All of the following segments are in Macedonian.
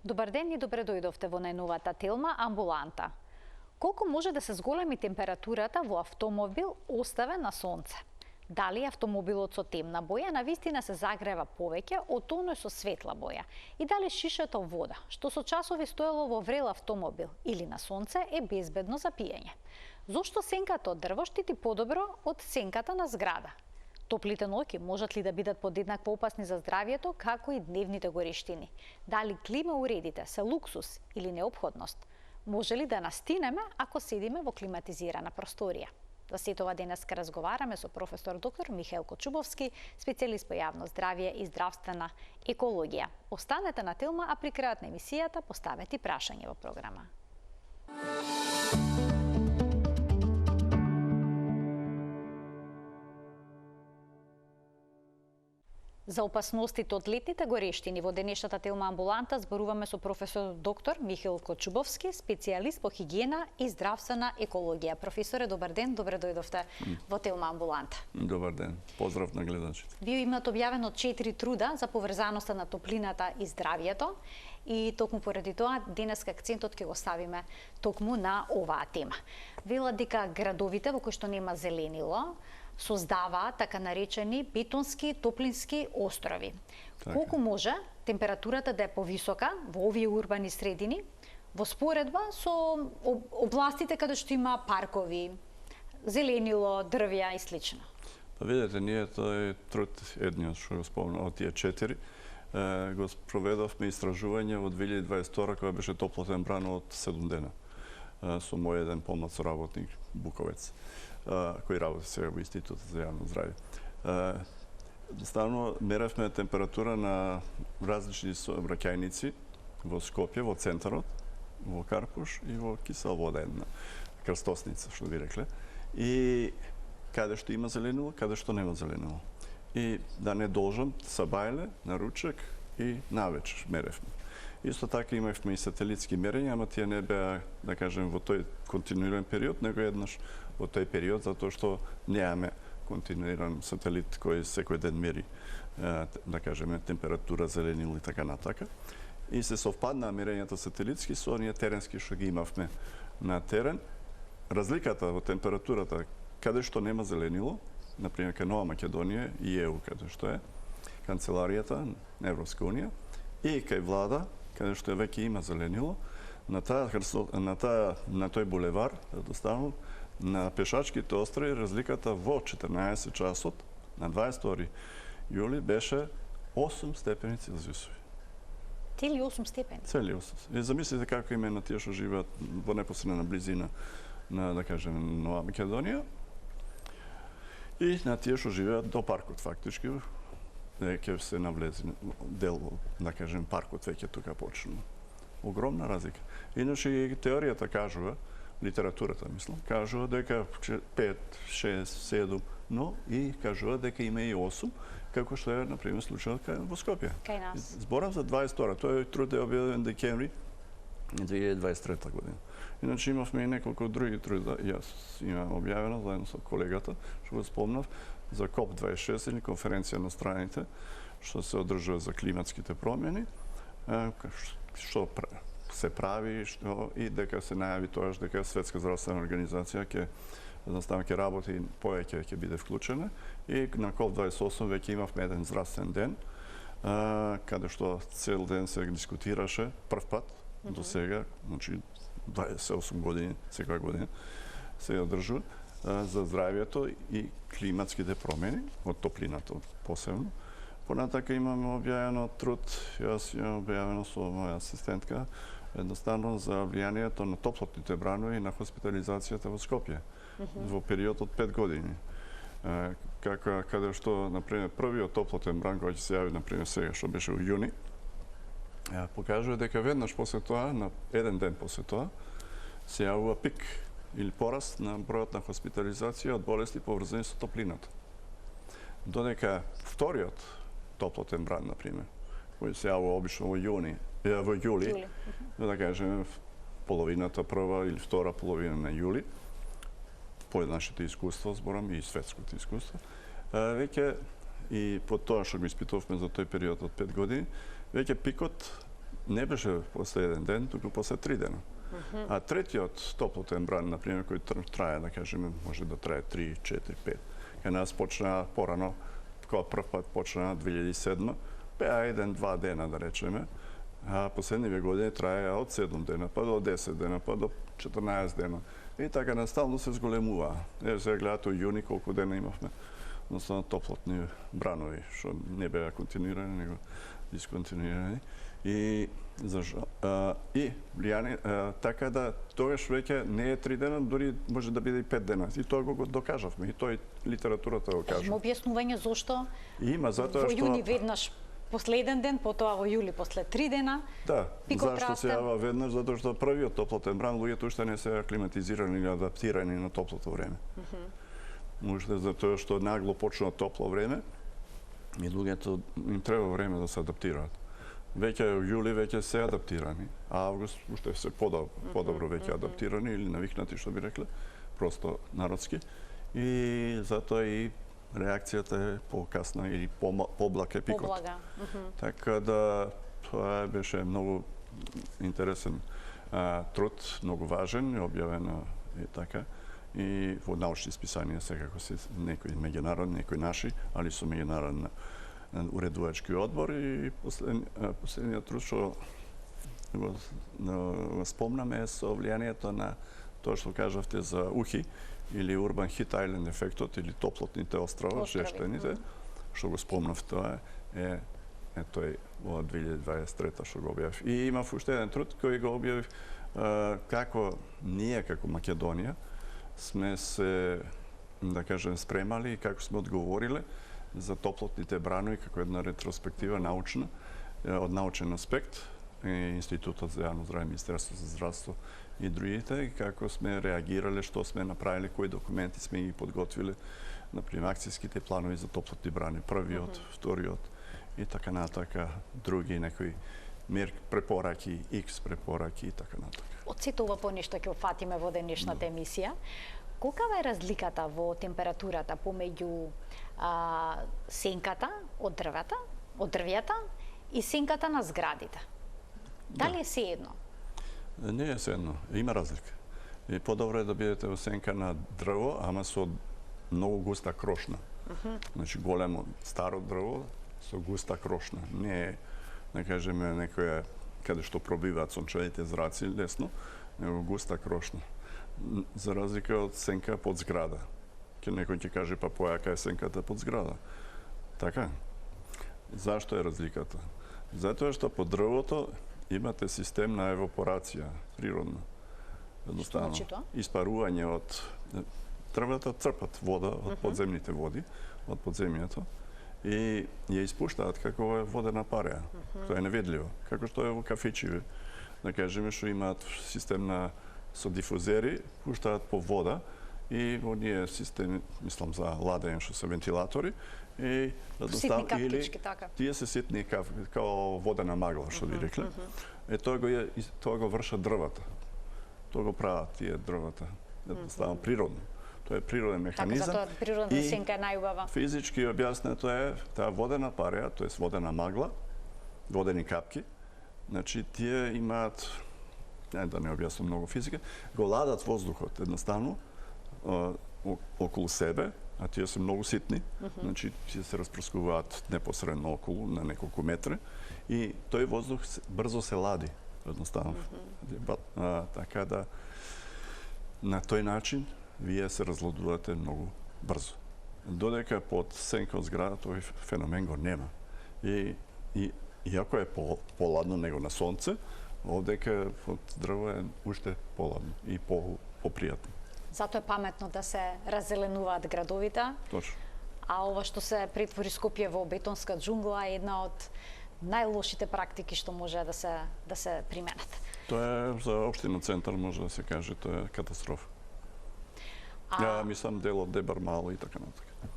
Добар ден и добре дојдовте во најновата телма Амбуланта. Колку може да се зголеми температурата во автомобил оставен на сонце? Дали автомобилот со темна боја навистина се загрева повеќе од оној со светла боја? И дали шишето вода, што со часови стоело во врел автомобил или на сонце, е безбедно за пиење? Зошто сенката од дрво штити подобро од сенката на зграда? Топлите ноќи можат ли да бидат подеднакво опасни за здравјето како и дневните горештини? Дали клима уредите се луксус или неопходност? Може ли да настинеме ако седиме во климатизирана просторија? За сетова денеска разговараме со професор доктор Михаил Кочубовски, специјалист по јавно здравје и здравствена екологија. Останете на телма, а при крајот на емисијата поставете прашање во програма. За опасностите од летните горештини во денешната телма Амбуланта зборуваме со професор доктор Михаил Кочубовски, специјалист по хигиена и здравствена екологија. Професоре, добар ден, добре дојдовте во телма Амбуланта. Добар ден, поздрав на гледачите. Вие имате објавено 4 труда за поврзаноста на топлината и здравјето и токму поради тоа денеска акцентот ќе го ставиме токму на оваа тема. Вела дека градовите во кои што нема зеленило создаваат така наречени бетонски топлински острови. Така. Колку може температурата да е повисока во овие урбани средини во споредба со областите каде што има паркови, зеленило, дрвја и слично? Па видете, ние тој труд едниот што го спомнав од тие 4 го проведовме истражување во 2022 кога беше топлотен бран од 7 дена со мој еден помлад соработник Буковец, кој работи сега во Институтот за јавно здравје. Едноставно меревме температура на различни сообраќајници во Скопје, во центарот, во Карпуш и во Кисела Вода, една крстосница, што ви рекле. И каде што има зеленило, каде што нема зеленило. И да не должам, сабајле, на ручек и навечер меревме. Исто така имавме и сателитски мерења, ама тие не беа, да кажем, во тој континуиран период, него еднаш во тој период, затоа што немаме континуиран сателит кој секој ден мери, да кажеме, температура, зеленило и така натака. И се совпаднаа мерењата сателитски со оние теренски што ги имавме на терен. Разликата во температурата каде што нема зеленило, например кај Нова Македонија и ЕУ каде што е канцеларијата на Европска унија, и кај влада каде што веќе има зеленило, на тој булевар, едноставно, на пешачките острови разликата во 14 часот на 22 јули беше 8 степени Целзиусови. Цели 8 степени? Цели 8. И замислите како им е на тие што живеат во непосредна близина на, да кажем, Нова Македонија и на тие што живеат до паркот фактички, ќе се навлези дел, да кажем, паркот веќе тука почнува. Огромна разлика. Иначе и теоријата кажува, литературата, мислам, кажува дека 5, 6, 7, но и кажува дека има и 8, како што е, например, случајот во Скопје. Кај нас. Зборам за 22, тој труд е објавен декември 2023 година. Иначе имавме и неколку други труда, јас имам објавено заедно со колегата, што го спомнав, за КОП-26 или конференција на страните, што се одржува за климатските промени, што се прави и дека се најави тоа дека Светска здравствена организација ќе едноставно ќе работи повеќе, ќе биде вклучена и на КОП-28 веќе имавме еден здравствен ден, каде што цел ден се дискутираше прв пат до сега, значи 28 години секоја година се одржува за здравјето и климатските промени, од топлината посебно. Понатака имаме објавено труд, јас имам објавено со моја асистентка, едноставно за влијанието на топлотните бранови и на хоспитализацијата во Скопје во период од 5 години. Каде што, например, првиот топлотен бран кој ќе се јави, например, сега, што беше во јуни, покажува дека веднаш после тоа, на еден ден после тоа, се јавува пик или пораст на бројот на хоспитализација од болести поврзани со топлината. Додека вториот топлотен бран, например, кој се јавува обично во јули, да кажеме половината прва или втора половина на јули, по нашите искуства, зборам и светското искуство, веќе и по тоа што го испитувавме за тој период од 5 години, веќе пикот не беше после еден ден, туку после 3 дена. А третиот топлотен бран, например, кој трае, да кажеме, може да трае 3, 4, 5. Кај нас почна порано, кога прв пат почна 2007, беа 1-2 дена, да речеме, а последниве години трае од 7 дена, па до 10 дена, па до 14 дена. И така настално се зголемува. Сега гледате у јуни колку дена имавме, односно топлотни бранови, што не беа континуирани, него дисконтинуирани. И влијание, така да тогаш веќе не е 3 дена, дури може да биде и 5 дена. И тоа го докажавме, и тоа и литературата го кажа. Има објаснување зошто? Има, затоа што... Во јуни веднаш последен ден, потоа во јули после 3 дена. Да, пикот зашто се јава веднаш? Затоа што првиот топлотен бран, луѓето уште не се аклиматизирани или адаптирани на топлото време. Може затоа што нагло почна топло време и луѓето им треба време да се адаптираат. Веќе во јули веќе се адаптирани, а август уште се подобро веќе адаптирани или навикнати, што би рекле, просто народски. И затоа и реакцијата е покасна или поблак е пикот. Поблага. Така да тоа беше многу интересен труд, многу важен, објавено и така. И во научни списанија секако се некои меѓународни, некои наши, али со меѓународен уредувачки одбор и последниот труд што го спомнаме е со влијанието на тоа што кажавте за УХИ или Urban Heat Island ефектот или топлотните острова, жештените, што го спомнав тоа е тој во 2023 што го објавив. И имав уште еден труд кој го објавив како ние како Македонија сме се, да кажем, спремали и како сме одговориле за топлотните бранови како една ретроспектива научна, од научен аспект, Институтот за јавно здравје, Министерство за здравство и другите, и како сме реагирале, што сме направиле, кои документи сме ги подготвиле, например, акцијските планови за топлотни брани, првиот, вториот и така натака, други некои препораки, X препораки и така натака. Од сето ова понешто ќе фатиме во денешната емисија. Колкава е разликата во температурата помеѓу сенката од дрвјата и сенката на зградите? Дали е сеедно? Не е сеедно, има разлика. И подобро е да бидете во сенка на дрво, ама со многу густа крошна. Значи големо старо дрво со густа крошна. Не е, да кажеме, некоја каде што пробиваат сончевите зраци лесно, него густа крошна. За разлика од сенка под зграда. Некој ќе каже, па појака е сенката под зграда. Така? Зашто е разликата? Затоа што под дрвото имате систем на евапорација, природна. Едноставно, испарување од дрвата црпат вода од подземните води, од подземјето, и ја испуштаат како е водена пареја. Тоа е невидливо. Како што е во кафичи, да кажеме, што имаат систем со дифузери, пуштаат по вода и во ние системи, мислам за ладење што се вентилатори, и ситни капкички, така. Тие се ситни као водена магла, што би рекле. Тоа го вршат дрвата. Тоа го прават тие дрвата. Едноставно природно. Тоа е природен механизам. Така, затоа природна сенка е најубава. Физички објаснето е таа водена пареја, тоест водена магла, водени капки. Значи тие имаат, да не објаснам многу физика, го ладат воздухот едноставно околу себе, а тие се многу ситни, значи тие се распрскуваат непосредно околу на неколку метри и тој воздух брзо се лади едноставно. Така да на тој начин вие се разладувате многу брзо. Додека под сенка од зграда тој феномен го нема. И иако е поладно него на сонце, овдека под дрво е уште поладно и попријатно. Затоа е паметно да се раззеленуваат градовите. Точно. А ова што се претвори Скопје во бетонска џунгла е една од најлошите практики што може да се применат. Тоа е за општина центар, може да се каже, тоа е катастрофа. Ја мислам дел од Дебар мало и така натака.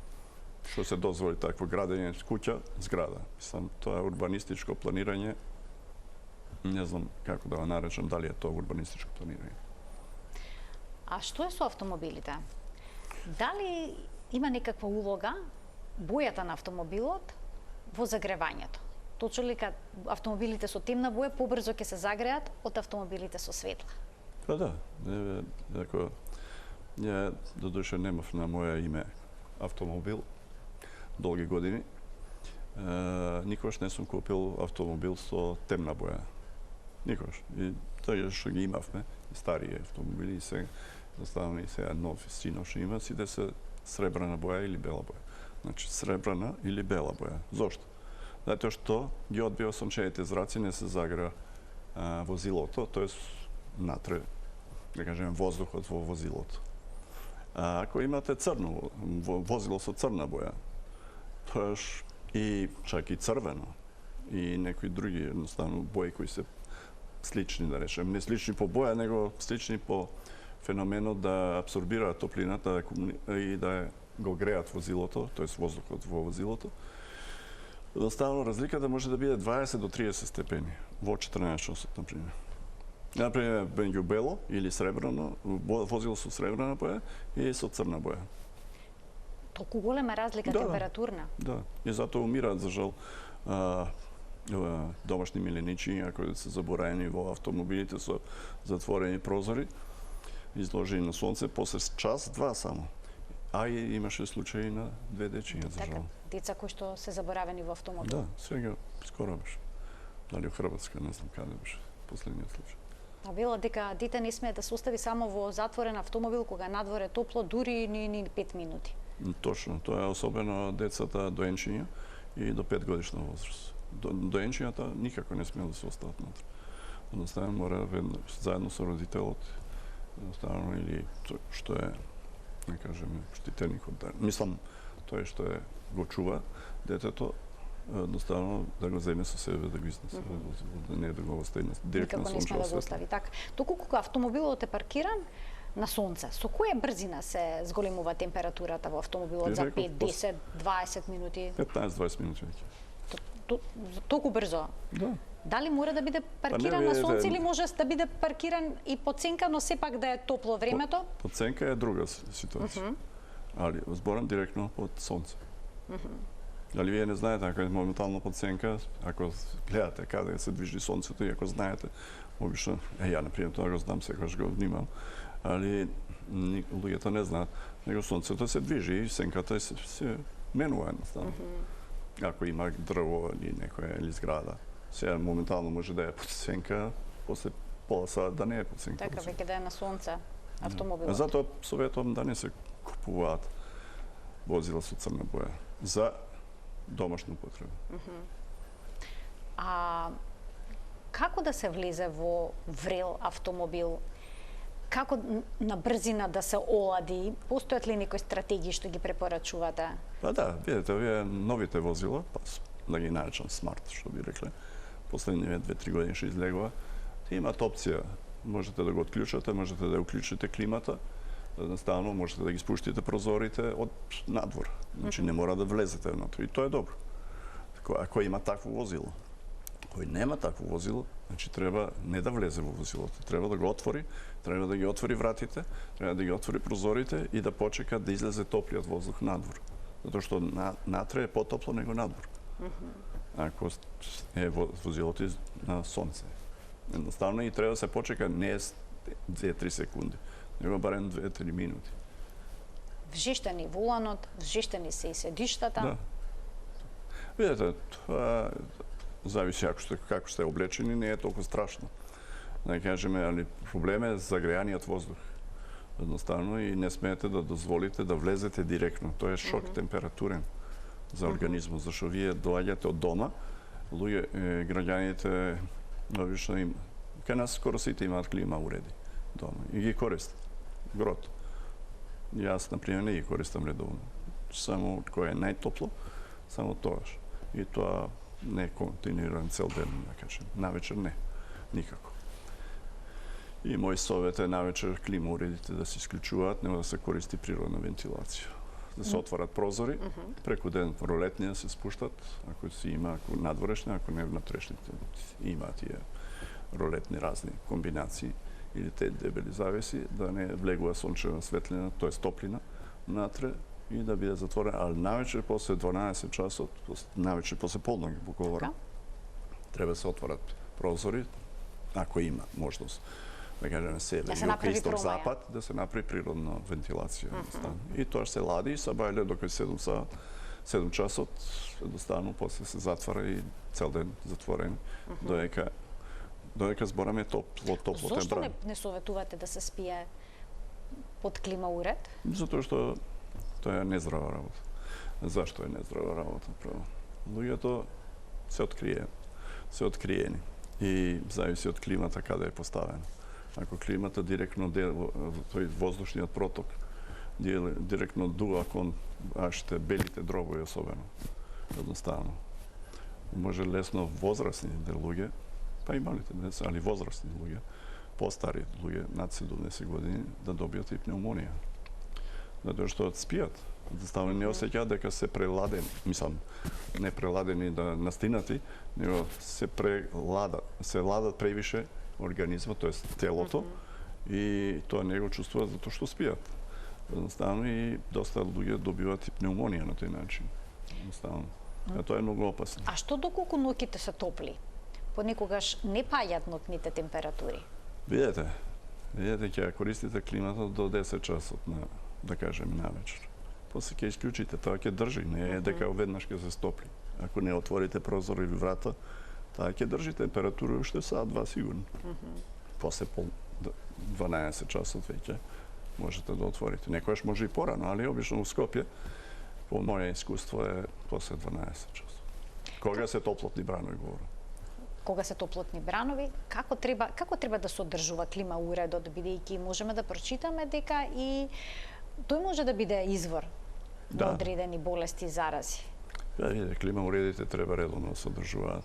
Што се дозволи такво градење куќа, зграда. Мислам, тоа е урбанистичко планирање. Не знам како да го наречам, дали е тоа урбанистичко планирање. А што е со автомобилите? Дали има некаква улога бојата на автомобилот во загревањето? точно ли автомобилите со темна боја побрзо ќе се загреат од автомобилите со светла? Па да, ако ја додуше немав на моја име автомобил долги години, никош не сум купил автомобил со темна боја. Никош. И тоа што ги имавме, стари автомобили и се заставаме и сега нов синов што има, сите се сребрана боја или бела боја. Значи сребрана или бела боја. Зошто? Затоа што ги одбива сончевите зраци, не се загреа возилото, тоест натре, да кажеме, воздухот во возилото. А ако имате црно возило со црна боја, тоаш и чак и црвено, и некои други едноставно бои кои се слични, да речем, не слични по боја, него слични по феноменот да абсорбираат топлината и да го греат возилото, тоест воздухот во возилото. Едноставно разликата може да биде 20 до 30 степени во 14 часот, например. Например, меѓу бело или сребрано, возило со сребрана боја и со црна боја. Толку голема разлика температурна? Да, и затоа умираат, за жал, домашни миленичи, ако се забораени во автомобилите со затворени прозори, изложени на сонце, после час, два само. А и имаше случаи на 2 дечиња, за жал. Деца кои што се заборавени во автомобил? Да, сега скоро беше. Дали во Хрватска, не знам каде беше последниот случај. А било дека дете не смее да се остави само во затворен автомобил кога надвор е топло, дури ни 5 минути. Точно, тоа е особено децата доенчиња и до 5 годишна возраст. Доенчињата никако не смеат да се остават натре. Одноставно мора заедно со родителот, одноставно или што е, не кажеме, штитеникот. Мислам, тоа што е го чува детето, едноставно да го земе со себе, да го изнесе, не да го остави директно на сончево светло. Никако не сме да го остави, така. Туку кога автомобилот е паркиран на сонце, со која брзина се зголемува температурата во автомобилот за 5, 10, 20 минути? 15-20 минути веќе. Толку брзо? Да. Дали мора да биде паркиран на сонце или може да биде паркиран и под сенка, но сепак да е топло времето? Под сенка е друга ситуација. Али зборам директно под сонце. Дали вие не знаете, ако е моментално под сенка, ако гледате каде се движи сонцето и ако знаете, обично, ја, например, тоа го знам, секогаш го внимам, али луѓето не знаат, него сонцето се движи и сенката се менува едноставно. Ако има дрво или некоја или зграда. Сега моментално може да е под сенка, после пола сат да не е под сенка. Така, веќе да е на сонце автомобилот. Затоа советувам да не се купуваат возила со црна боја за домашна употреба. А како да се влезе во врел автомобил? Како на брзина да се олади? Постојат ли некои стратегии што ги препорачувате? Па да, видите, овие новите возила, па да ги наречам смарт, што би рекле, последниве 2-3 години што излегува, имаат опција, можете да го отклучате, можете да уклучите климата, едноставно можете да ги спуштите прозорите од надвор. Значи не мора да влезете внатре и тоа е добро. Ако има такво возило. Кој нема такво возило, значи треба не да влезе во возилото, треба да го отвори, треба да ги отвори вратите, треба да ги отвори прозорите и да почека да излезе топлиот воздух надвор. Затоа што натре е потопло него надвор. Ако е возилото на сонце. Едноставно и треба да се почека не 2-3 секунди, него барем 2-3 минути. Вжештени воланот, вжештени се и седиштата. Да. Видете, тоа зависи како сте облечени, не е толку страшно. Да кажеме, али проблем е загреаниот воздух. Едноставно и не смеете да дозволите да влезете директно. Тоа е шок температурен за организмот, зашто вие доаѓате од дома, граѓаните обично им кај нас скоро сите имаат клима уреди дома и ги користат. Грот. Јас, например, не ги користам редовно. Само кога е најтопло, само тоаш. И тоа не е континуиран цел ден, да кажем. Навечер не, никако. И мој совет е навечер клима уредите да се исклучуваат, нема да се користи природна вентилација. Да се отварат прозори, преку ден ролетни да се спуштат, ако си има, ако надворешни, ако не внатрешните. Има тие ролетни разни комбинации или те дебели завеси, да не влегува сончева светлина, тоа е топлина, натре и да биде затворен, ali навечер после 12 часот, навечер после полноги, го говорам, Треба да се отворат прозори, ако има можност, да кажеме север, Да се југ, направи исток, промаја. запад, да се направи природна вентилација. И тоа се лади и се бајле до кај 7 часот, едноставно после се затвара и цел ден затворен, додека збораме топло Зошто температура. не советувате да се спие под клима уред? Затоа што тоа е нездрава работа. Зашто е нездрава работа? Право. Луѓето се откриени и зависи од климата каде е поставена. Ако климата директно тој воздушниот проток директно дува кон вашите белите дробови особено, едноставно. Може лесно возрастните луѓе, па и малите деца, али возрастни луѓе, постари луѓе над 70 години да добијат и пневмонија. Затоа што спијат. Едноставно не осеќаат дека се преладени, не преладени да настинати, него се ладат превише организмот, тоест телото, и тоа не го чувствуваат затоа што спијат. Едноставно и доста луѓе добиваат и пневмонија на тој начин. Едноставно. Тоа е многу опасно. А што доколку ноќите се топли? Понекогаш не паѓаат ноќните температури. Видете ќе користите климата до 10 часот на, да кажеме, навечер. После ќе исклучите, тоа ќе држи, не е дека веднаш ќе се стопли. Ако не отворите прозор или врата, таа ќе држи температура уште саат-два сигурно. После 12 часот веќе можете да отворите. Некојаш може и порано, али обично у Скопје, по моје искуство е после 12 часот. Кога се топлотни бранови говорам. Кога се топлотни бранови, како треба да се одржува клима уредот, бидејќи можеме да прочитаме дека и тој може да биде извор на одредени болести и зарази. Видите, клима уредите треба редовно да се одржуваат.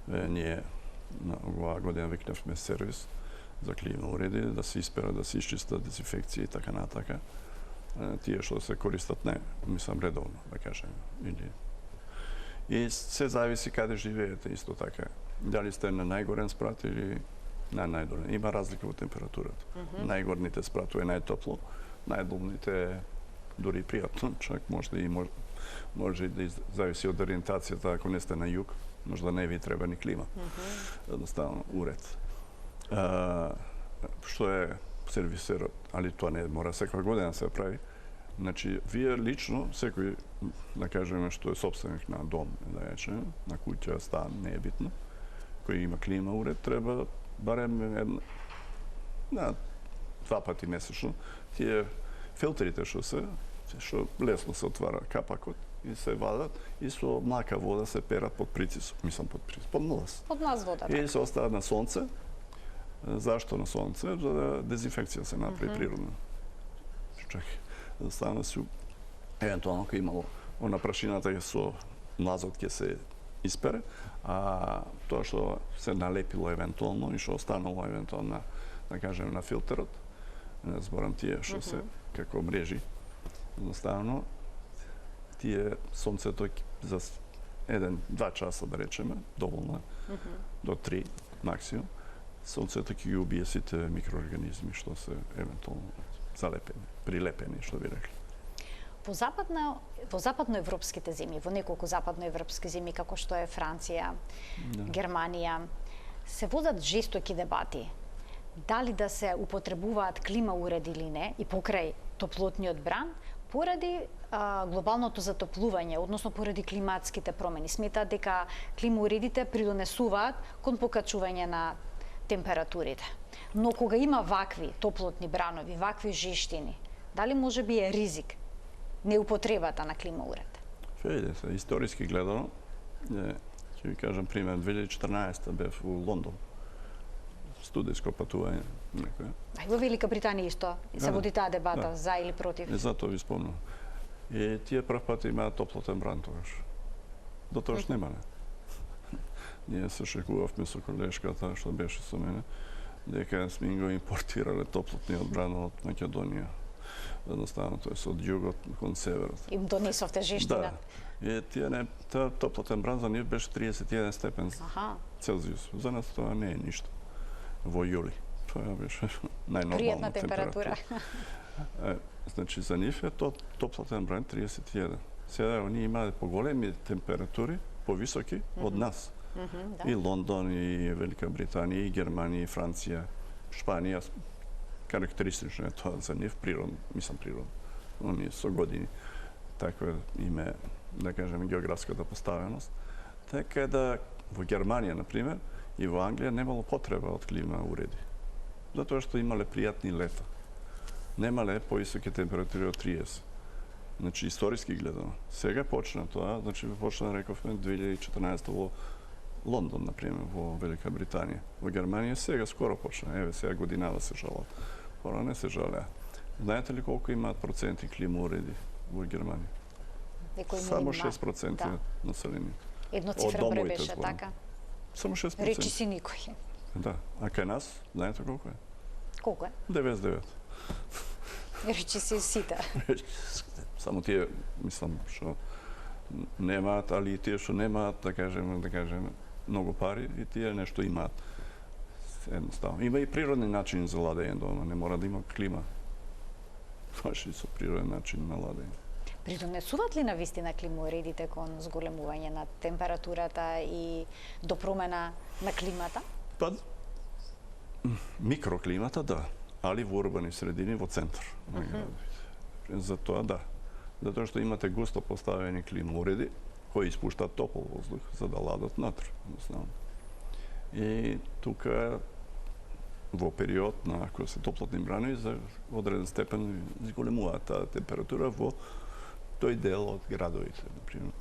Ние на оваа година викнавме сервис за клима уреди, да се исперат, да се исчистат дезинфекција и така натака. Тие што се користат редовно, да кажеме. И се зависи каде живеете исто така. Дали сте на најгорен спрат или на најдолен. Има разлика во температурата. Најгорните спратови е најтопло, најдолните е дури пријатно, чак може и да зависи од ориентацијата, ако не сте на југ, може да не ви треба ни клима. Едноставно уред. Што е сервисерот, али тоа не мора секоја година да се прави. Значи, вие лично, секој, да кажеме, што е собственик на дом, да речеме, на куќа, стан, не е битно, кој има клима уред, треба барем два пати месечно, тие филтрите што лесно се отвара капакот и се вадат и со млака вода се перат под притисок, под млаз. Под млаз вода. И се остават на сонце. Зашто на сонце? За да дезинфекција се направи природно. Чакай, да стане се евентуално кога имало она прашината со млазот ќе се испере, а тоа што се налепило евентуално и што останало евентуално да кажеме на филтерот, не зборам тие што се како мрежи, едноставно тие сонцето за 1-2 часа да речеме, доволно до 3 максимум, сонцето ќе ги убие сите микроорганизми што се евентуално залепени, прилепени, што би рекли. Во западноевропските земји, во неколку западноевропски земји како што е Франција, Германија, се водат жестоки дебати дали да се употребуваат клима уреди или не и покрај топлотниот бран поради глобалното затоплување, односно поради климатските промени. Сметаат дека клима уредите придонесуваат кон покачување на температурите. Но кога има вакви топлотни бранови, вакви жештини, дали може би е ризик неупотребата на клима уред? Видете, историски гледано, ќе ви кажам пример, 2014 бев у Лондон. Студијско патување некоја. А и во Велика Британија исто се води таа дебата за или против. И затоа ви спомнам. И тие прв пат имаат топлотен бран тогаш. Дотоаш немале. Ние се шекувавме со колешката што беше со мене, дека сме го импортирале топлотниот бран од Македонија. Едноставно, тоа е од југот кон северот. Им донесовте жештина. Да. И таа топлотен бран за нив беше 31 степен Целзиус. За нас тоа не е ништо. Во јули. Тоа беше најнормална температура. Значи, за нив е топлотен бран 31. Сега, оние имаат поголеми температури, повисоки од нас. Да. И Лондон, и Велика Британија, и Германија, и Франција, Шпанија. Карактеристично е тоа за нив, природно, они со години. Таква име, да кажеме, географската поставеност. Така да во Германија, например, и во Англија немало потреба од клима уреди. Затоа што имале пријатни лета. Немале повисоки температури од 30. Значи, историски гледано. Сега почна тоа, значи почна, рековме, 2014 во Лондон, например, во Велика Британија. Во Германија сега скоро почна. Еве, сега годинава се жалат. Пора не се жалеа. Знаете ли колку имаат проценти клима уреди во Германија? Само 6% населението. Едноцифрен број беше, така? Само 6%. Речи си никој. Да. А кај нас, знаете колку е? Колку е? 99. Речи си сите. Само тие, мислам, што немаат, али и тие што немаат, да кажеме, многу пари, и тие нешто имаат. Едноставно. Има и природни начини за ладење дома, не мора да има клима. Може и со природен начин на ладење. Придонесуваат ли на вистина климоуредите кон зголемување на температурата и до промена на климата? Па, микроклимата, да, али во урбани средини, во центар на градовите. Затоа, да. Затоа што имате густо поставени климоуреди кои испуштаат топол воздух за да ладат натре, едноставно. И тука во период на кога се топлотни бранови за одреден степен зголемуваат таа температура во тој дел од градовите, например,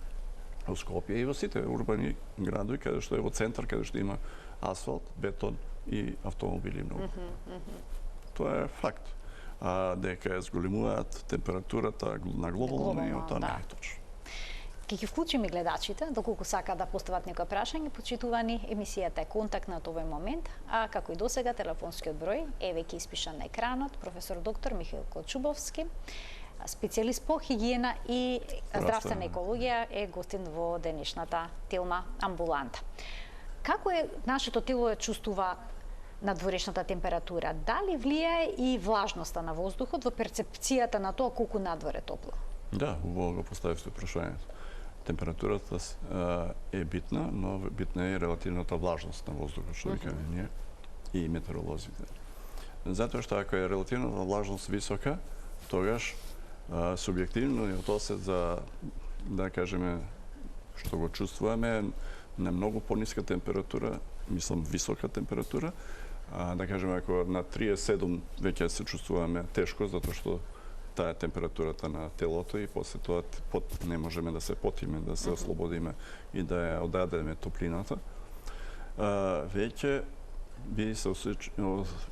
во Скопје и во сите урбани градови, каде што е во центар, каде што има асфалт, бетон и автомобили многу. Тоа е факт. А дека зголемуваат температурата на глобално ниво, тоа не е точно. Ке ги вклучиме гледачите, доколку сака да постават некој прашање, почитувани, емисијата е контакт на овој момент, а како и досега телефонскиот број е веќе испишан на екранот, професор доктор Михаил Кочубовски, специјалист по хигиена и здравствена екологија, е гостин во денешната Телма амбуланта. Како е нашето тело ја чувствува надворешната температура? Дали влијае и влажноста на воздухот во перцепцијата на тоа колку надвор е топло? Да, убаво го поставивте прашањето. Температурата е битна, но битна е релативната влажност на воздухот, што викаме ние и метеоролозите. Затоа што ако е релативната влажност висока, тогаш субјективниот осет за, да кажеме, што го чувствуваме на многу пониска температура, мислам висока температура, да кажеме ако на 37 веќе се чувствуваме тешко затоа што таа е температурата на телото и после тоа не можеме да се потиме, да се ослободиме и да ја одадеме топлината. Веќе би се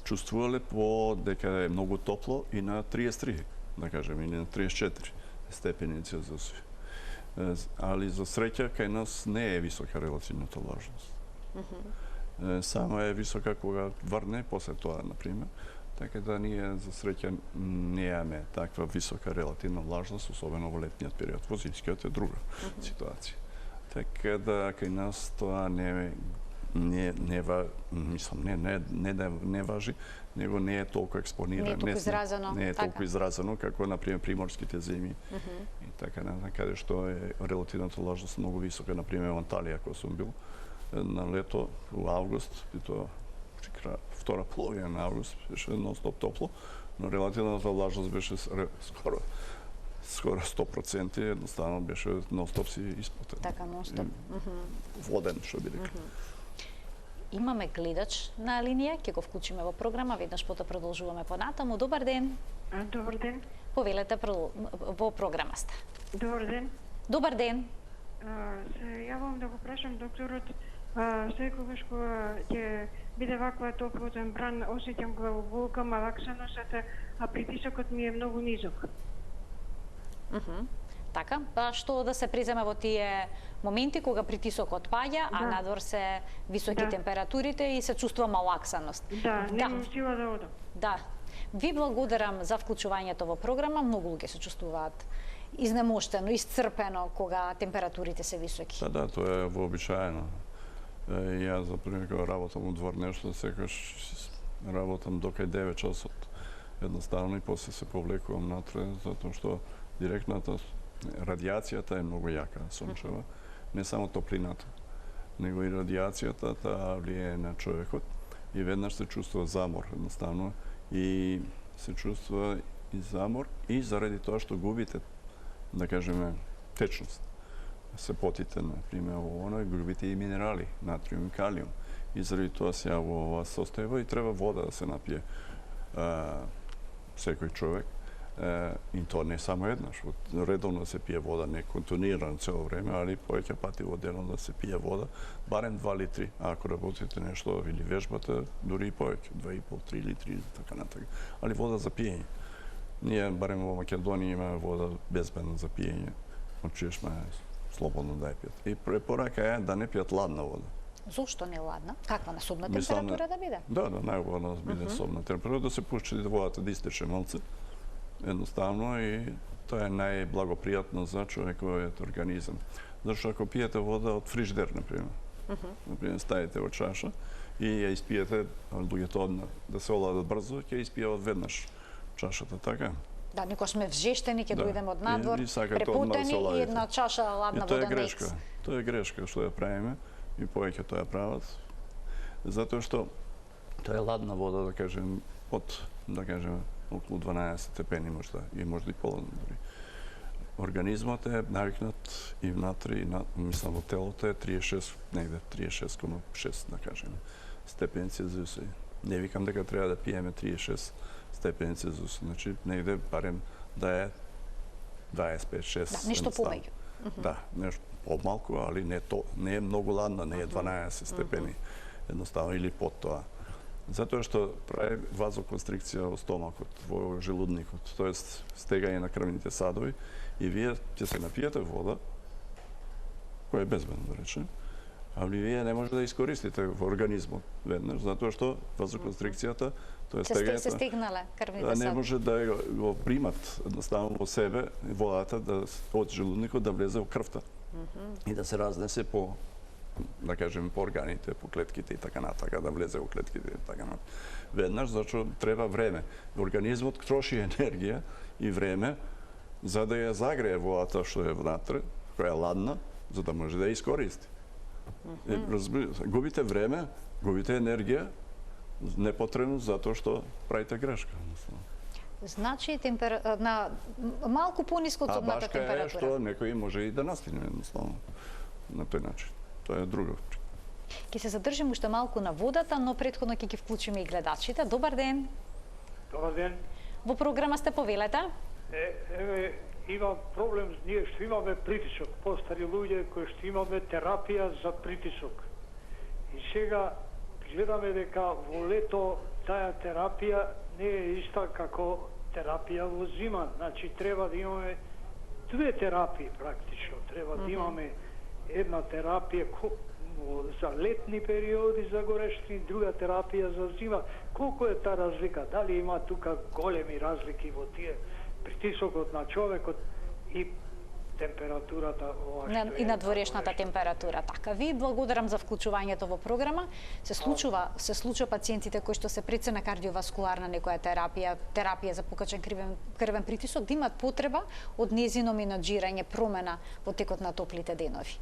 чувствувале по дека е многу топло и на 33, да кажеме, или на 34 степени Целзиус. Али за среќа кај нас не е висока релативната влажност. Само е висока кога врне после тоа, например. Така да ние за среќа немаме таква висока релативна влажност, особено во летниот период. Во зимскиот е друга ситуација. Така да кај нас тоа не важи, него не е толку експонирано. Не е толку изразено. Не е толку изразено како например приморските зими. И така каде што е релативната влажност многу висока, например во Анталија кога сум бил на лето во август, и тоа втора половина на август беше нон-стоп топло, но релативната влажност беше скоро 100%, едноставно беше нон-стоп си испотен. Така, нон-стоп. Воден, што би рекли. Имаме гледач на линија, ќе го вклучиме во програма, веднаш потоа продолжуваме понатаму. Добар ден. Добар ден. Повелете во програма сте. Добар ден. Добар ден. Се јавам да го прашам докторот, секогаш кога ќе биде ваква топлотен бран, осеќам главоболка, малаксаност, а притисокот ми е многу низок. Така, па што да се преземе во тие моменти кога притисокот паѓа, а надвор се високи температурите и се чувствува малаксаност. Да, немам сила да одам. Да. Ви благодарам за вклучувањето во програма, многу луѓе се чувствуваат изнемоштено, исцрпено кога температурите се високи. Да, тоа е вообичаено. Јас, за пример, кога работам у двор нешто, секогаш работам до кај 9 часот едноставно и после се повлекувам натре, затоа што директната радијацијата е многу јака, сончева, не само топлината, него и радиацијата таа влијае на човекот и веднаш се чувствува замор едноставно и се чувствува и замор и заради тоа што губите, да кажеме, течност. Се потите, например, оно, губите и минерали, натриум и калиум. И заради тоа се јавува ова состојба и треба вода да се напие секој човек. И тоа не само еднаш. Редовно се пие вода, не континуирано цело време, али повеќе пати во денот да се пие вода, барем 2 литри. А ако работите нешто или вежбате, дури и повеќе, 2,5-3 литри, така натака. Али вода за пиење. Ние, барем во Македонија, имаме вода безбедна за пиење. Од чешма слободно да ја пијат. И препорака е да не пијат ладна вода. Зошто не ладна? Каква на собна температура да биде? Да, најубаво да биде собна температура, да се пушти водата да истече малце. Едноставно и тоа е најблагопријатно за човековиот организам. Зашто ако пиете вода од фриждер, например, ставите во чаша и ја испиете, луѓето да се оладат брзо, ќе испијат веднаш чашата, така? Да, никош сме вжештени, ќе дојдеме од надвор, препутени препутени и една чаша ладна вода на екс. Тоа е грешка што ја правиме и повеќе тоа ја прават. Затоа што тоа е ладна вода, да кажем, од, да кажем, околу 12 степени можда и можда и половина дори. Организмот е навикнат и внатре, мислам во телото е 36, негде 36,6 да кажеме, степени Целзиуси. Не викам дека треба да пиеме 36 степени Целзиуси, значи негде барем да е 25-6. Да, нешто помеѓу. Да, нешто помалку, али не е многу ладна, не е 12 степени, едноставно или под тоа. Затоа што прави вазоконстрикција во стомакот, во желудникот, тоест стегање на крвните садови и вие ќе се напиете вода, која е безбедна да речем, али вие не може да искористите во организмот веднаш, затоа што вазоконстрикцијата, тоест стегањето, се стигнале крвните садови. Не може да го примат едноставно во себе водата од желудникот да влезе во крвта и да се разнесе по, да кажем, по органите, по клетките и така натака, да влезе во клетките и така натака. Веднаш, зашто треба време. Организмот троши енергија и време за да ја загрее водата што е внатре, која е ладна, за да може да ја искористи. Губите време, губите енергија, непотребно затоа што правите грешка. Значи на малку пониско од собната температура. А башка е што некој може и да настигне едноставно на тој начин. Тоа е друго. Ќе се задржиме уште малку на водата, но претходно ќе ги вклучиме и гледачите. Добар ден. Добар ден. Во програма сте, повелете. Еве, има проблем, ние што имаме притисок, постари луѓе кои што имаме терапија за притисок. И сега гледаме дека во лето таа терапија не е иста како терапија во зима. Значи треба да имаме две терапии практично. Треба да имаме една терапија за летни периоди за горешни, друга терапија за зима. Колку е таа разлика? Дали има тука големи разлики во тие притисокот на човекот и температурата и надворешната температура. Така, ви благодарам за вклучувањето во програма. Се случува пациентите кои што се пред на кардиоваскуларна некоја терапија за покачен крвен притисок да имат потреба од незино менаџирање, промена во текот на топлите денови.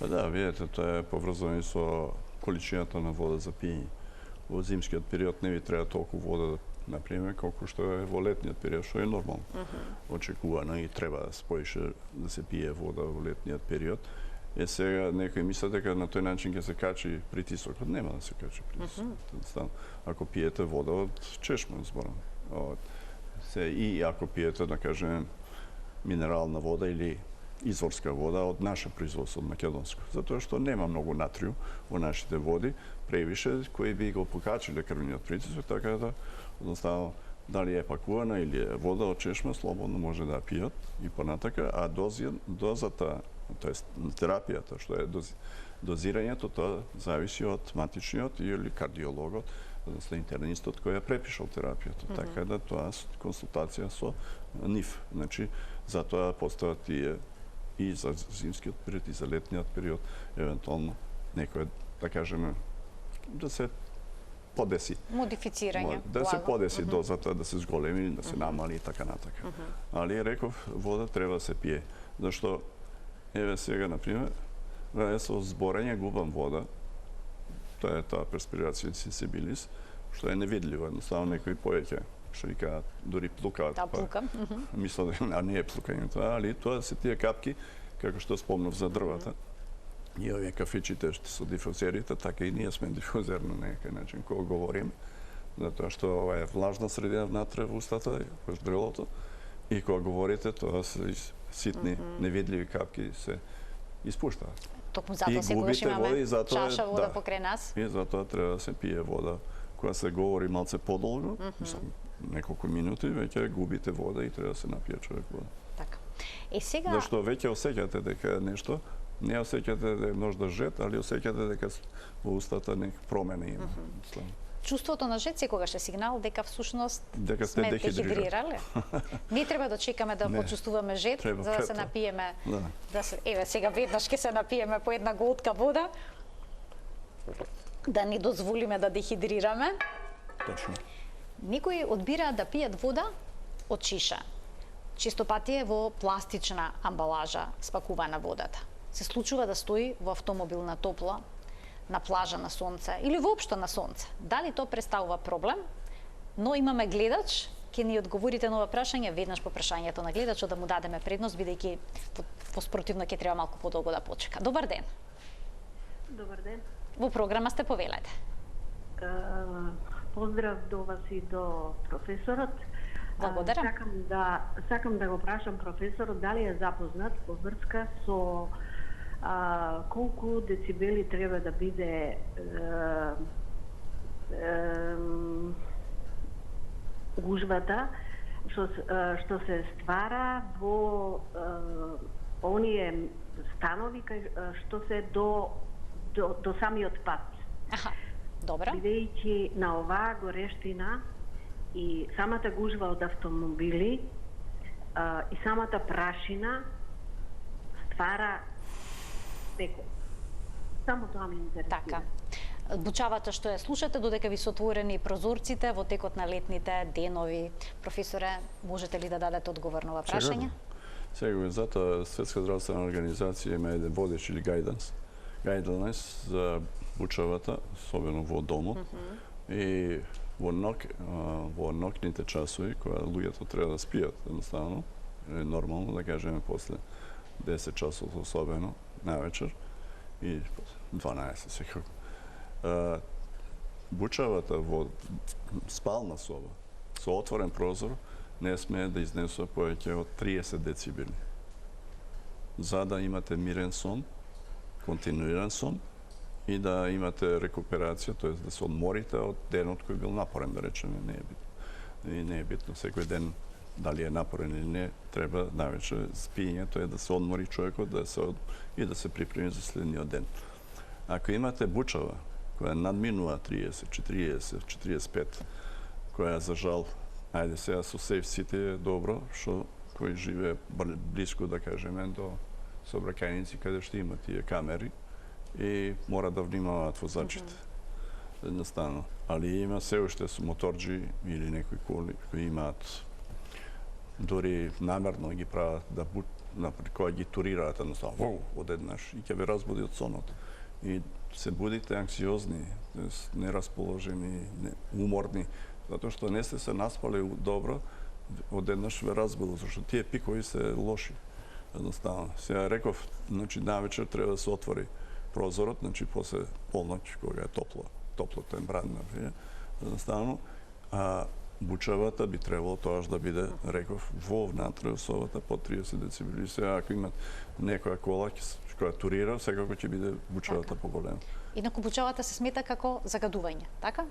Па да, видете, тоа е поврзано со количината на вода за пиење. Во зимскиот период не ви треба толку вода, например, колку што е во летниот период, што е нормално. Очекувано и треба да споише да се пие вода во летниот период. Сега некои мислат дека на тој начин ќе се качи притисокот. Нема да се качи притисокот. Ако пиете вода од чешма, зборам. И ако пиете, да кажем, минерална вода или изворска вода од наше производство, од македонско. Затоа што нема многу натриум во нашите води, превише, кои би го покачиле крвниот притисок, така да, одноставно, дали е пакувана или е вода од чешма, слободно може да пијат и понатака, а дозата, тоест терапијата, што е дозирањето, тоа зависи од матичниот или кардиологот, односно интернистот кој ја препишал терапијата. Така да тоа консултација со нив. Значи, затоа постојат и за зимскиот период и за летниот период, евентуално некој, да кажеме, да се подеси. Модифицирање. Да се подеси дозата, да се зголеми, да се намали и така натака. Али реков, вода треба да се пие. Зашто, еве сега, например, со зборење губам вода. Тоа е таа перспирација сенсибилис, што е невидливо, едноставно некои повеќе, што викаат, дури плукаат. Да, плукам. Мисля да не е плукање тоа, али тоа се тие капки, како што спомнав за дрвата. И овие кафичите што се дифузерите, така и ние сме дифузер на некој начин кога говориме, затоа што ова е влажна средина внатре во устата, во грлото, и кога говорите, тоа се ситни, невидливи капки се испуштаат. Токму затоа секогаш имаме чаша вода покрај нас. И затоа треба да се пие вода. Кога се говори малце подолго, неколку минути, веќе губите вода и треба да се напие човек вода. Така. И сега... Зашто веќе осеќате дека нешто, не осеќате да е можда жет, али осеќате дека во устата некои промени има. Чувството на жет секогаш е сигнал дека всушност дека сме дехидрирале. Не треба да чекаме да почувствуваме жет за да се напиеме. Да се, еве сега веднаш ќе се напиеме по една глотка вода. Да не дозволиме да дехидрираме. Точно. Некои одбираат да пијат вода од шиша. Често пати е во пластична амбалажа спакувана водата. Се случува да стои во автомобил на топла, на плажа на сонце или воопшто на сонце. Дали тоа представува проблем? Но имаме гледач, ќе ни одговорите на ова прашање веднаш по прашањето на гледачот да му дадеме предност, бидејќи во спротивно ќе треба малку подолго да почека. Добар ден. Добар ден. Во програма сте, повелете. Поздрав до вас и до професорот. Благодарам. Сакам да го прашам професорот дали е запознат во врска со колку децибели треба да биде гужвата што се ствара во оние станови што се до самиот пат. Аха, добро. Бидејќи на оваа горештина и самата гужва од автомобили и самата прашина ствара пеко. Само тоа ме интересира. Така. Бучавата што ја слушате, додека ви се отворени прозорците во текот на летните денови. Професоре, можете ли да дадете одговор на ова прашање? Сега, затоа Светска здравствена организација има еден водещ или гайдлайнс за бучавата, особено во домот. И во ноќните часови, кога луѓето треба да спијат, едноставно, е нормално да кажеме после 10 часот особено, навечер, и 12 секако. Бучавата во спална соба со отворен прозор не сме да изнесува повеќе од 30 децибели. За да имате мирен сон, континуиран сон и да имате рекуперација, т.е. да се одморите од денот кој бил напорен, да речеме, не е битно. И не е битно секој ден дали е напорен или не, треба навечер спиењето е да се одмори човекот и да се припреми за следниот ден. Ако имате бучава која надминува 30, 40, 45, која за жал, ајде сега со сейф сите е добро, што кој живее близко, да кажеме, до сообраќајници каде што има тие камери и мора да внимаваат возачите. Едноставно. Али има се уште со моторџи или некои коли кои имаат дори намерно ги прават да кога ги турираат едноставно одеднаш и ќе ве разбуди од сонот. И се будите анксиозни, нерасположени, уморни, затоа што не сте се наспали добро, одеднаш ве разбуди, зашто тие пикови се лоши. Едноставно. Сега реков, значи навечер треба да се отвори прозорот, значи после полноќ кога е топло температура, едноставно, бучавата би требало тоаш да биде, реков, во внатре собата под 30 децибели. Сега ако имат некоја кола која турира, секако ќе биде бучавата поголема. Инаку бучавата се смета како загадување, така?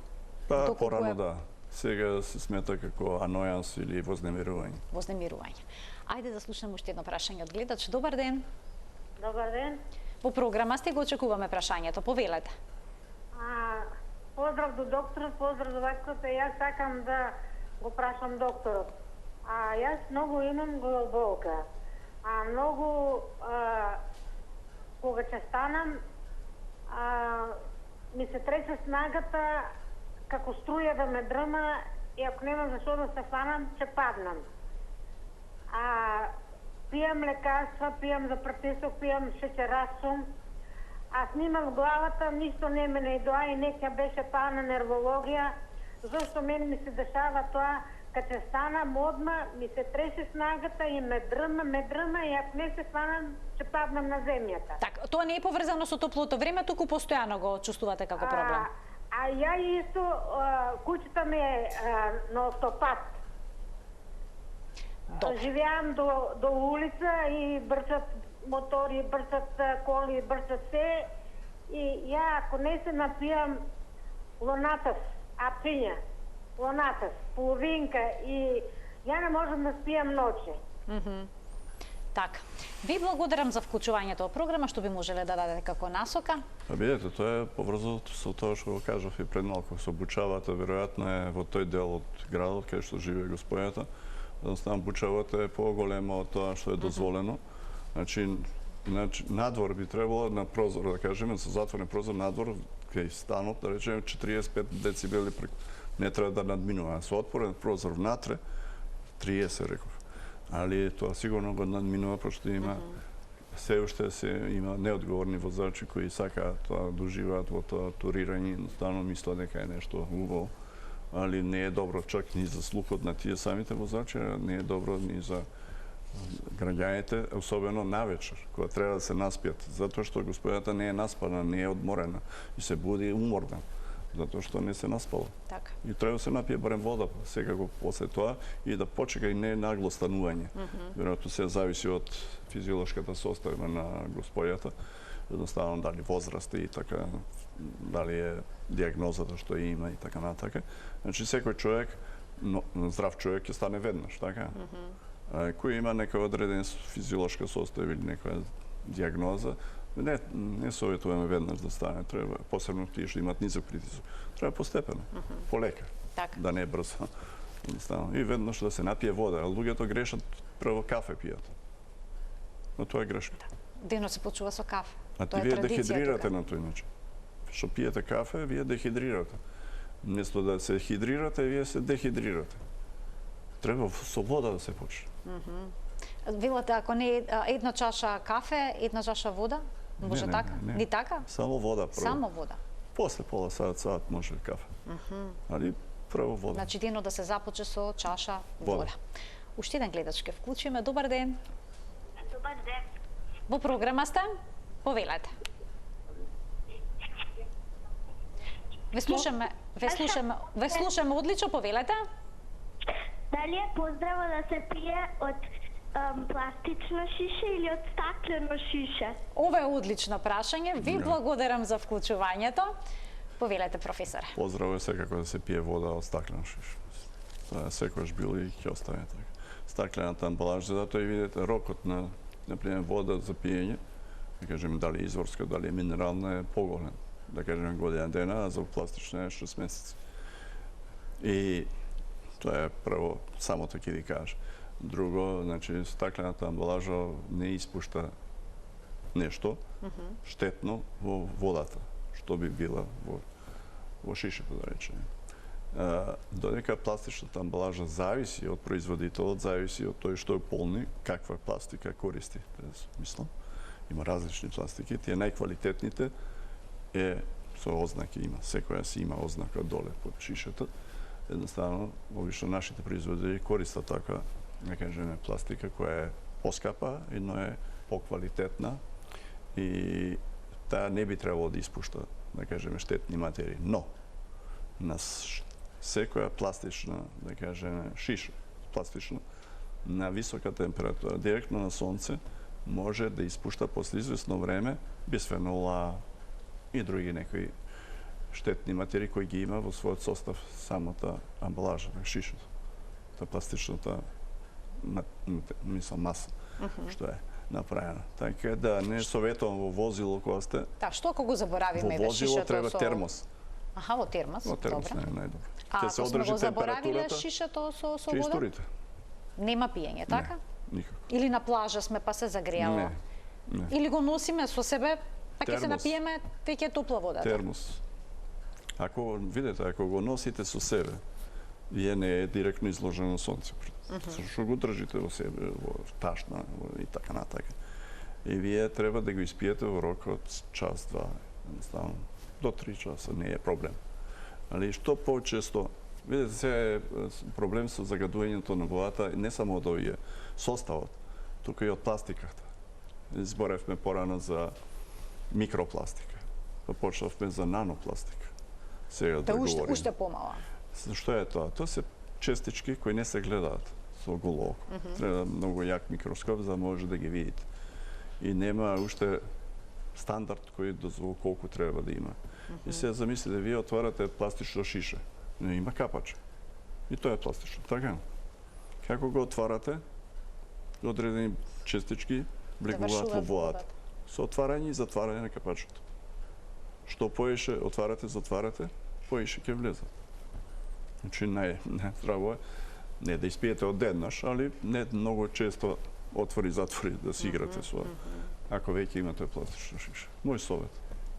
Па, порано да. Сега се смета како анојанс или вознемирување. Вознемирување. Ајде да слушнеме уште едно прашање од гледач. Добар ден. Добар ден. Во програма сте, го очекуваме прашањето. Повелете. Поздрав до докторот, поздрав до вајското. Јас сакам да го прашам докторот. Јас многу имам главоболка. Многу кога ќе станам ми се тресе снагата како струја да ме дрма и ако немам за што да се фанам, ќе паднам. Пијам лекарства, пијам за притисок, пијам шеќерасум, а снимам главата, ништо не ме не доа и нека беше таа на нервологија, зашто мене ми се дешава тоа, кога се станам одма, ми се тресе снагата и ме дрма и ако не се станам, ќе паднам на земјата. Так, тоа не е поврзано со топлото време, туку постојано го чувствувате како проблем. А ја исто, куќата ми е на автопат. Живеам до улица и брчат мотори, брчат коли, брчат се. И ја ако не се напијам лонатас, апиња, лонатас, половинка и ја не можам да спијам ноќе. Така. Ви благодарам за вклучувањето во програма, што би можеле да дадете како насока. Па бидете, тоа е поврзано со тоа што го кажав и пред малку. Со бучавата, веројатно е во тој дел од градот кај што живее господјата. Едноставно бучавата е поголема од тоа што е дозволено. Значи, надвор би требало на прозор, да кажеме, со затворен прозор надвор кај станот, да речеме 45 децибели не треба да надминува. Со отворен прозор внатре 30 реков. Али тоа сигурно го надминува, пошто има се уште има неодговорни возачи кои сакаат тоа да уживаат во тоа турирање, едноставно мислат дека е нешто убаво. Али не е добро чак ни за слухот на тие самите возачи, не е добро ни за граѓаните, особено навечер, кога треба да се наспијат, затоа што господјата не е наспана, не е одморена и се буди уморна, затоа што не се наспала. Така. И треба да се напие барем вода секако после тоа и да почека и не нагло станување. Веројатно се зависи од физиолошката состојба на господјата, едноставно дали возраста и така, дали е диагнозата што има и така натака. Значи секој човек, здрав човек ќе стане веднаш, така? Кој има нека одредена физиолошка состојба или некоја диагноза, не советуваме веднаш да стане, треба, посебно тие што имаат низок притисок, треба постепено, полека, да не е брзо. И веднаш да се напие вода, а луѓето грешат прво кафе пијат. Но тоа е грешка. Денот се почува со кафе. А ти вие дехидрирате на тој начин. Што пиете кафе, вие дехидрирате. Вместо да се хидрирате, вие се дехидрирате. Треба со вода да се почне. Велате, ако не една чаша кафе, една чаша вода? Може така? Ни така? Само вода прво. Само вода. После пола саат може кафе. Али прво вода. Значи денот да се започне со чаша вода. Уште еден гледач ке вклучиме. Добар ден. Добар ден. Во програма сте? Повелете. Ве слушаме одлично, повелете. Дали е поздраво да се пие од пластична шиша или од стаклено шиша? Ова е одлично прашање. Ви благодарам за вклучувањето. Повелете, професоре. Поздраво е секако да се пие вода од стаклена шиша. Тоа е секојаш било и ќе остане така. Стаклената амбалажа, затоа и видите рокот на например вода за пиење, да кажеме дали изворска, дали минерална е поголем. Да кажеме година дена, а за пластична е 6 месеци. И тоа е прво, само така ви кажа. Друго, значи, стаклената амбалажа не испушта нешто штетно во водата, што би била во шишата, да речеме. Додека пластичната амбалажа зависи од производителот, зависи од тој што ја полни, каква пластика користи. Мислам, има различни пластики, тие најквалитетните е со ознаки има, секоја си има ознака доле под шишата. Едноставно, обично нашите производители користат така, да кажеме, пластика која е поскапа, но е поквалитетна и таа не би требало да испушта, да кажеме, штетни материи. Но, на секоја пластична, да кажеме, шиша, пластична, на висока температура, директно на сонце, може да испушта после известно време бисфенол А и други некои штетни материи кои ги има во својот состав самата амбалажа на шишата. Та пластичната маса што е направена. Така да не советувам во возило кога сте. Да, што ако го заборавиме во возило треба термос. Аха, во термос. Во термос не е најдобро. А ако сме го заборавиле шишето со вода? Ќе историте. Нема пиење, така? Не, никако. Или на плажа сме па се загреало? Не. Или го носиме со себе, па ќе се напиеме, веќе е топла вода. Термос. Ако видите, ако го носите со себе, вие не е директно изложено на сонце. Што го држите во себе, во ташна и така натака. И вие треба да го испиете во рок од час-два, едноставно. До 3 часа не е проблем. Али што почесто, видите, се е проблем со загадувањето на водата, не само од овие составот, туку и од пластиката. Изборевме порано за микропластика, па почнавме за нанопластика. Сега да говориме. Уште помала. Што е тоа? Тоа се честички кои не се гледаат со голо око. Треба многу јак микроскоп за да може да ги видите. И нема уште стандард кој дозволи колку треба да има. И се замислите, вие отварате пластично шише. Не има капач. И тоа е пластично, така? Како го отварате, одредени честички влегуваат во водата. Со отварање и затварање на капачот. Што поише отварате, затварате, поише ќе влезат. Значи здраво е не да испиете одеднаш, али не многу често отвори-затвори да си играте со, ако веќе имате пластично шише. Мој совет.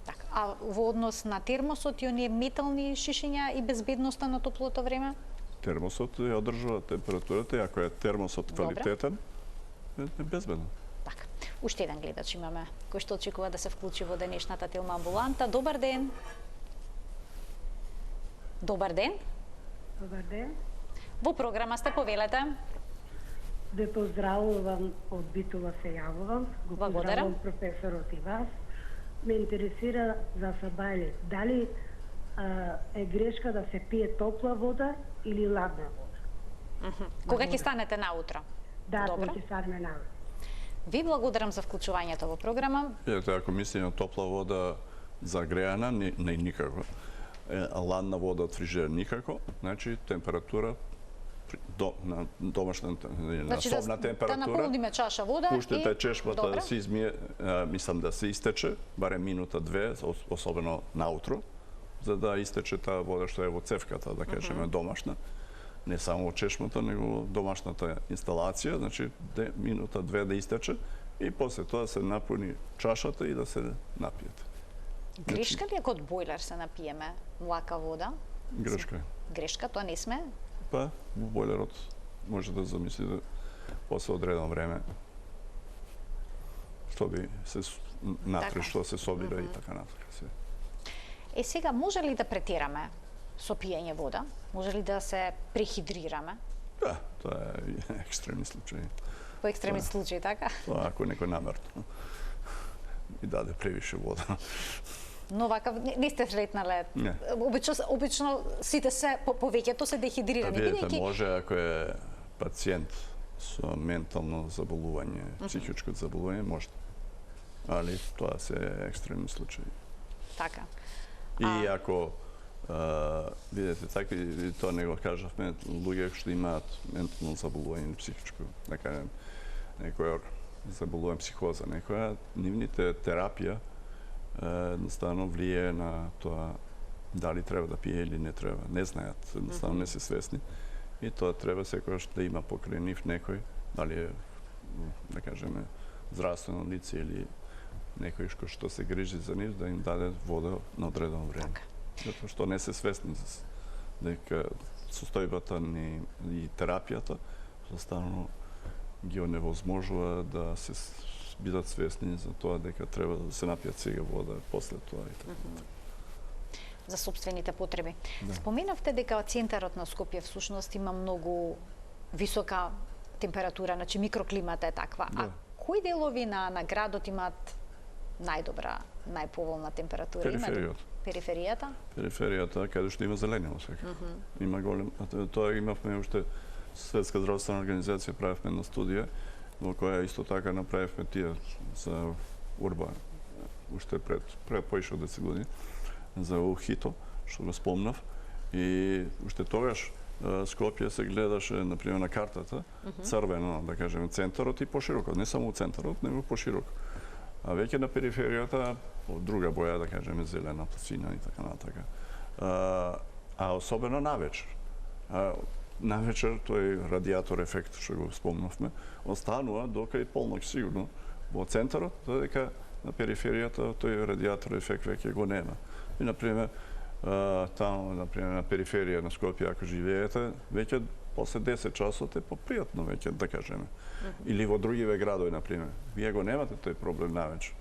Така, а во однос на термосот и оние метални шишиња и безбедноста на топлото време? Термосот ја одржува температурата и ако е термосот квалитетен, е безбедно. Така, уште еден гледач имаме, кој што очекува да се вклучи во денешната Телма амбуланта. Добар ден. Добар ден. Добар ден. Во програма сте, повелете. Ве поздравувам од Битола се јавувам. Го Благодарам. поздравувам професорот и вас. Ме интересира за Сабајле, дали е грешка да се пие топла вода или ладна вода? Кога ќе станете наутро? Да, Добро. кога ќе станеме наутро. Ви благодарам за вклучувањето во програма. Видете, ако мисли на топла вода загреана, не никако. А ладна вода од фрижер никако, значи температура на домашна на собна да температура. наполниме чаша вода Пуштите и чешмата Добро. да се измие, мислам да се истече, барем минута-две, особено наутро, за да истече таа вода што е во цевката, да кажеме домашна. Не само од чешмата, него домашната инсталација, значи минута-две да истече и после тоа се напуни чашата и да се напиете. Грешка ли ако од бойлер се напиеме млака вода? Грешка е. Грешка, тоа не сме. Па, во бойлерот може да замислите после одредено време што би се натре, што се собира и така натака. Сега, може ли да претераме со пиење вода? Може ли да се прехидрираме? Да, тоа е екстремни случаи. По екстремни случаи, така? Тоа ако некој намерно и даде превише вода. Но вака не сте сретнале. Не. Обично сите се повеќето се дехидрирани. Видите, може ако е пациент со ментално заболување, психичко заболување, може. Али тоа се екстремни случаи. Така. И ако видите, така и тоа не го кажавме, луѓе што имаат ментално заболување или психичко, да кажем, некој заболување психоза, некоја, нивните терапија едноставно влие на тоа дали треба да пие или не треба. Не знаат, едноставно не се свесни. И тоа треба секогаш да има покрај нив некој, дали е, да кажеме, здравствено лице или некој што се грижи за нив, да им даде вода на одредено време. Затоа што не се свесни дека состојбата и терапијата заставно ги оневозможува да се бидат свесни за тоа дека треба да се напијат сега вода после тоа и така. За сопствените потреби. Да. Споменавте дека центарот на Скопје всушност има многу висока температура, значи микроклимата е таква. Да. А кои делови на градот имаат најдобра, најповолна температура? Периферијата. Периферијата? Периферијата, каде што има зелено сега. Има голем, тоа имавме уште Светска здравствена организација, правевме една студија во која исто така направивме тие за урба, уште пред поише од 10 години, за УХИТО, што го спомнав. И уште тогаш Скопје се гледаше, например, на картата, црвено, да кажеме, центарот и пошироко. Не само центарот, него пошироко. А веќе на периферијата, друга боја, да кажеме, зелена, пласина и така натака. А особено навечер. Навечер тој радиатор ефект што го спомнавме, останува дока и полнок сигурно во центарот, додека на периферијата тој радиатор ефект веќе го нема. И например таму, например, на периферија на Скопје ако живеете, веќе после 10 часот е попријатно веќе, да кажеме. Или во другиве градови, например. Вие го немате тој проблем навечер.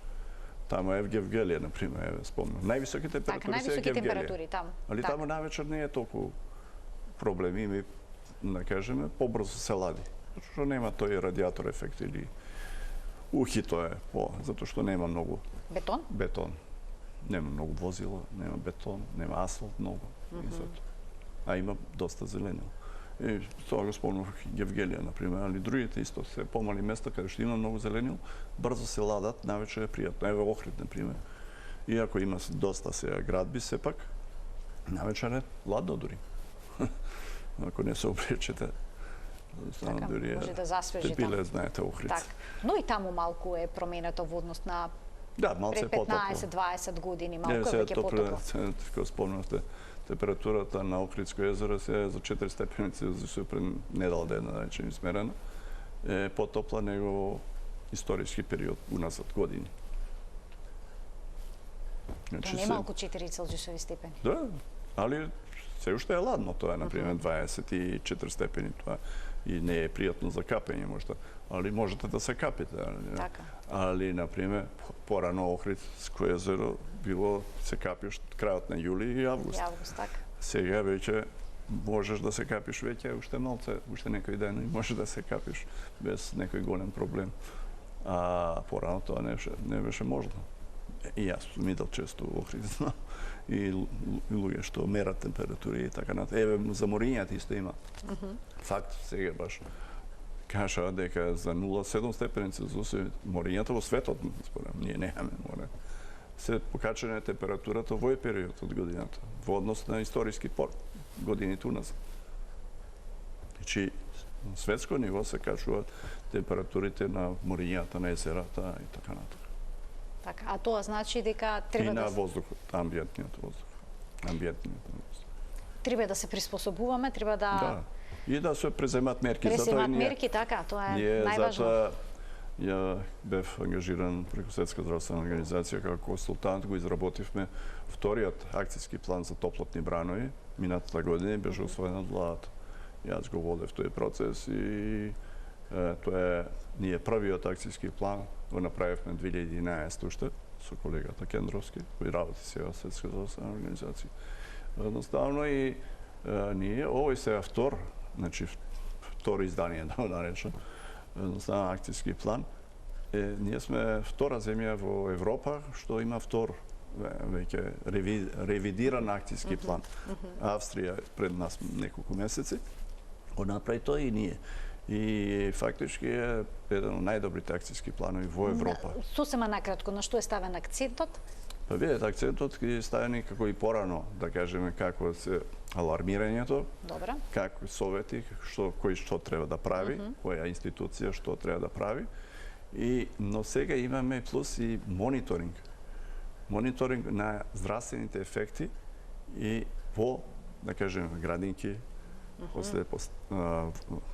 Таму е Евгелија, например, еве спомнам. Највисоки температури се највисоки температури таму. Али таму навечер не е толку проблем, има, да кажеме, побрзо се лади. Затоа што нема тој радиатор ефект или ухито е затоа што нема многу бетон. Нема многу возила, нема бетон, нема асфалт многу. А има доста зеленило. И тоа го спомнав Евгелија, например, али другите исто се помали места каде што има многу зеленило, брзо се ладат, навечер е пријатно. Еве Охрид, например. Иако има доста сега градби, сепак навечер е ладно дури. Ако не се обречете, така, може да засвежи таму. Пиле, знаете, Охрид. Так. Но и таму малку е променето во однос на малце пред 15-20 години, малку е веќе потопло. Како спомнавте, температурата на Охридско езеро се за 4 степени Целзиусови пред недела дена, да речем, измерена, е потопла него во историски период уназад години. Тоа не е малку 4 Целзиусови степени. Да, али се уште е ладно, тоа е, например, 24 степени, тоа и не е пријатно за капење можда, али можете да се капите. Така. Али, например, порано Охридско езеро било се капиш крајот на јули и август. Така. Сега веќе можеш да се капиш веќе уште малце, уште некој ден и може да се капиш без некој голем проблем. А порано тоа не беше можно. И јас сум идел често во Охрид, и луѓе што мерат температури и така натаму. Еве за морињата исто има. Факт сега баш кажа дека за 0,7 степени Целзиусови морињата во светот, според ние немаме море. Се покачена температурата во овој период од годината во однос на историски годините уназад. Значи на светско ниво се качуваат температурите на морињата, на езерата и така натаму. Така, а тоа значи дека треба и на воздухот, амбиентниот воздух. Треба да се приспособуваме, треба да и да се преземат мерки. Мерки, така, тоа е најважно. Ја бев ангажиран преку Светска здравствена организација како консултант, го изработивме вториот акцијски план за топлотни бранови. Минатата година беше усвоен од владата. Јас го водев тој процес и тоа е ние првиот акцијски план го направивме 2011 уште со колегата Кендровски, кој работи сега во Светска здравствена организација. Едноставно и ние овој сега второ издание да го наречам, едноставно акцијски план. Ние сме втора земја во Европа што има веќе ревидиран акцијски план. Австрија пред нас неколку месеци го направи тоа и ние. И фактички е еден од најдобрите акцијски планови во Европа. Сосема накратко, на што е ставен акцентот? Па видете, акцентот е ставен како и порано, да кажеме, како се алармирањето, како совети, кој што треба да прави, која институција што треба да прави. Но сега имаме плюс и мониторинг. Мониторинг на здравствените ефекти и во, да кажеме, градинки, после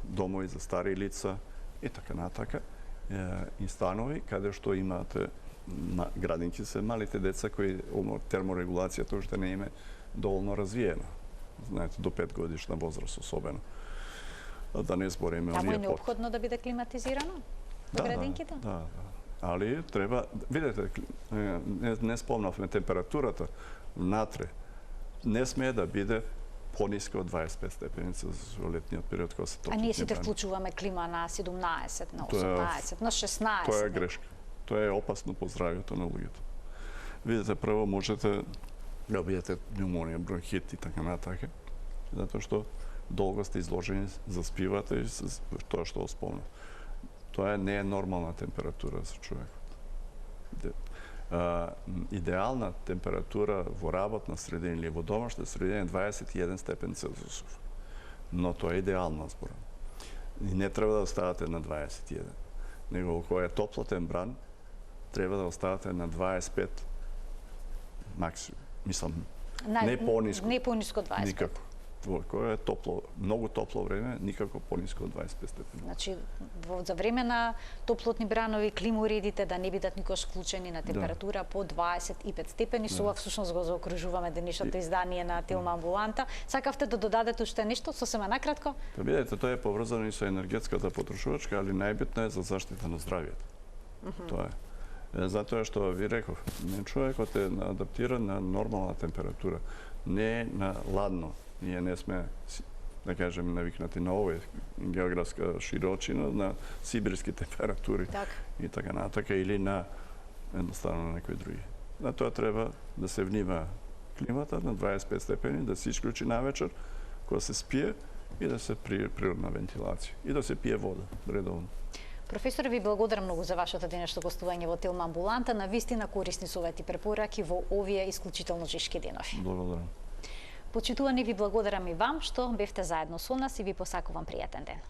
домови за стари лица и така натака, и станови каде што имате градинки се малите деца кои терморегулацијата уште не им е доволно развиена. Знаете, до 5 годишна возраст особено. Да не збориме оние. Таму е неопходно да биде климатизирано во градинките? Да. Али треба, видете, не спомнавме температурата внатре не смее да биде пониска од 25 степени за летниот период кога се топлотни бранови. А ние сите вклучуваме клима на 17, на 18, на 16. Тоа е грешка. Тоа е опасно по здравјето на луѓето. Видите, прво можете да бидете пневмонија, бронхит и така натака, затоа што долго сте изложени, заспивате и тоа што спомнав. Тоа не е нормална температура за човекот. Идеална температура во работна средина или во домашна средина е 21 степен Целзиусов. Но тоа е идеално, зборам. И не треба да оставате на 21. Него кој е топлотен бран, треба да оставате на 25 максимум. Мислам, не пониско. Не пониско 25. Никако. кое е топло, многу топло време, никако пониско од 25 степени. Значи, за време на топлотни бранови, климоуредите да не бидат никош вклучени на температура по 25 степени. Со ова всушност го заокружуваме денешното издание на Тилма Амбуланта. Сакавте да додадете уште нешто, сосема накратко? Па бидете, тоа е поврзано и со енергетската потрошувачка, али најбитно е за заштита на здравието. Тоа е. Затоа што ви реков, човекот е адаптиран на нормална температура, не на ладно. Ние не сме, да кажем, навикнати на овој географска широчина, на сибирски температури и така натака, или на едноставно на некои други. Затоа треба да се внима климата на 25 степени, да се исклучи навечер, кога се спие и да се природна вентилација и да се пие вода редовно. Професор, ви благодарам многу за вашето денешно гостување во Тилма Амбуланта. Навистина корисни совети и препораки во овие исклучително жешки денови. Благодарам. Почитувани, ви благодарам и вам што бевте заедно со нас и ви посакувам пријатен ден.